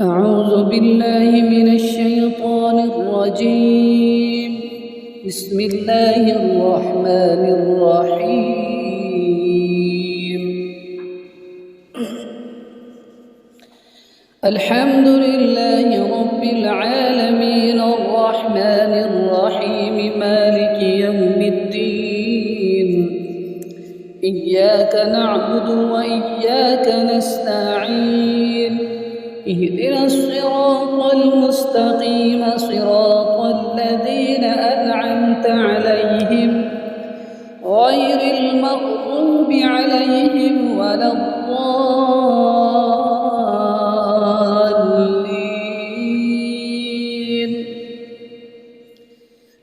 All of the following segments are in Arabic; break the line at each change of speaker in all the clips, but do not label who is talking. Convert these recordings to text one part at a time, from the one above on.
أعوذ بالله من الشيطان الرجيم. بسم الله الرحمن الرحيم. الحمد لله رب العالمين الرحمن الرحيم مالك يوم الدين. إياك نعبد وإياك نستعين. اهدنا الصراط المستقيم صراط الذين أنعمت عليهم غير المغضوب عليهم ولا الضالين.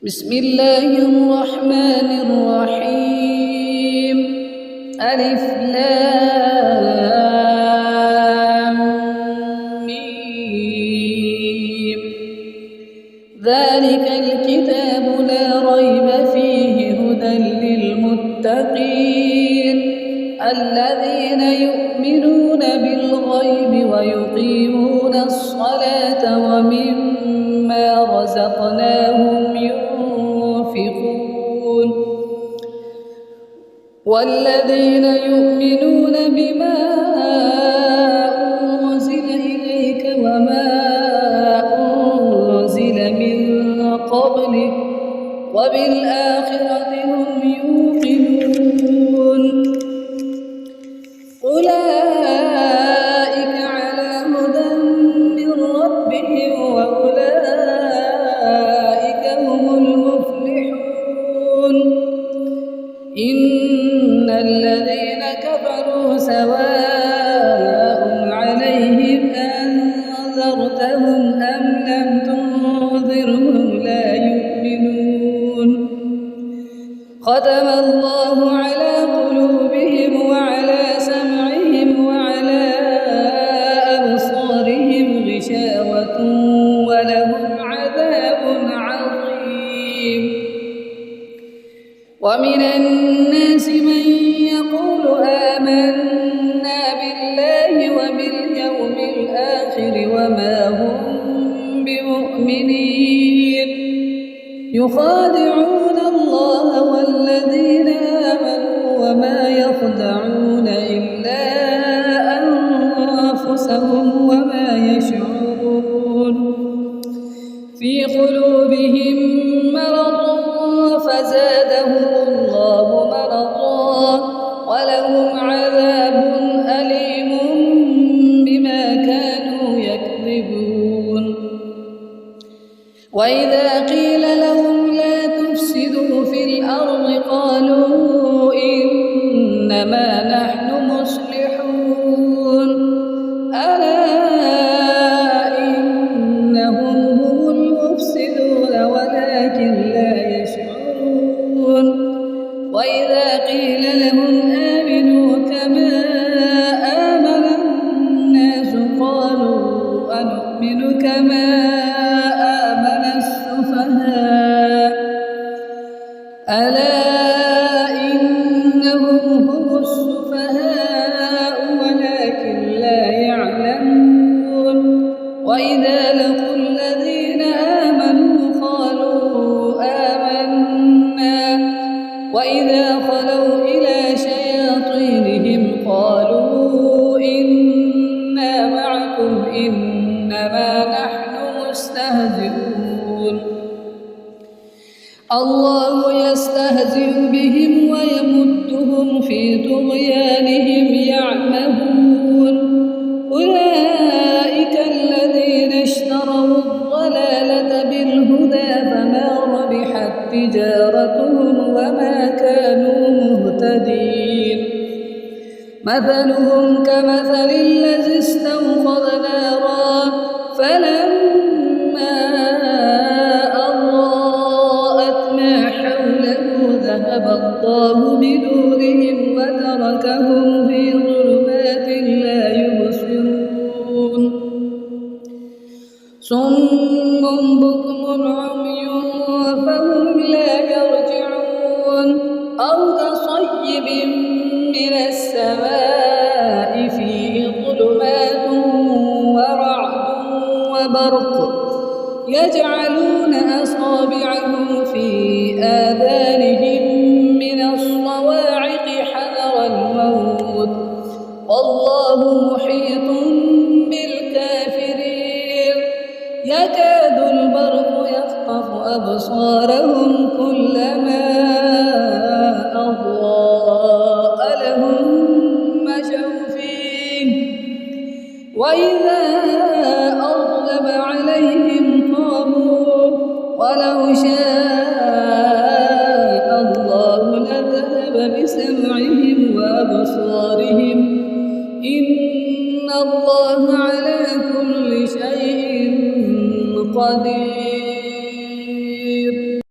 بسم الله الرحمن الرحيم. ألف لام ميم. ذلك الكتاب لا ريب فيه هدى للمتقين الذين يؤمنون بالغيب ويقيمون الصلاة ومما رزقناهم ينفقون والذين يؤمنون بما أنزل إليك وما أنزل من قبلك وبالآخرة هم يوقنون. أولئك على هدى من ربهم وأولئك هم المفلحون. إن الذين كفروا سواء عليهم أنذرتهم أم لم تنذرهم لا يؤمنون. ختم الله على قلوبهم وعلى سمعهم وعلى أبصارهم غشاوة ولهم عذاب عظيم. ومن الناس من يقول آمنا بالله وباليوم الآخر وما هم بمؤمنين. يخادعون الله والذين آمنوا وما يخدعون إلا أنفسهم وما يشعرون. في قلوبهم مرض فزادهم الله مرضا ولهم عذاب أليم بما كانوا يكذبون. وإذا قيل لهم لا تفسدوا في الأرض قالوا إنما نحن مصلحون. ألا إنهم هم المفسدون ولكن لا يشعرون. وإذا قيل لهم آمنوا كما آمن الناس قالوا أنؤمن كما آمن السفهاء. ألا إنهم هم السفهاء ولكن لا يعلمون. وإذا لقوا الذين آمنوا قالوا آمنا وإذا خلوا إلى شياطينهم قالوا إنا معكم إنما نحن مستهزئون. الله يستهزئ بهم ويمدهم في طغيانهم يعمهون. أولئك الذين اشتروا الضلالة بالهدى فما ربحت تجارتهم وما كانوا مهتدين. مثلهم كمثل الذي استوقد نارا فلما أضاءت ما حوله ذهب الله بنورهم وتركهم في ظلمات لا يبصرون. صم بكم عمي فهم لا يرجعون. أو كصيب من السماء فيه ظلمات ورعد يجعلون أصابعهم في آذانهم من الصواعق حذر الموت والله محيط بالكافرين يكاد البرق يخطف أبصارهم كلما أضاء لهم مشوا فيه وإذا أظلم عليهم قاموا ولو شاء الله لذهب بسمعهم وأبصارهم إن الله على كل شيء قدير.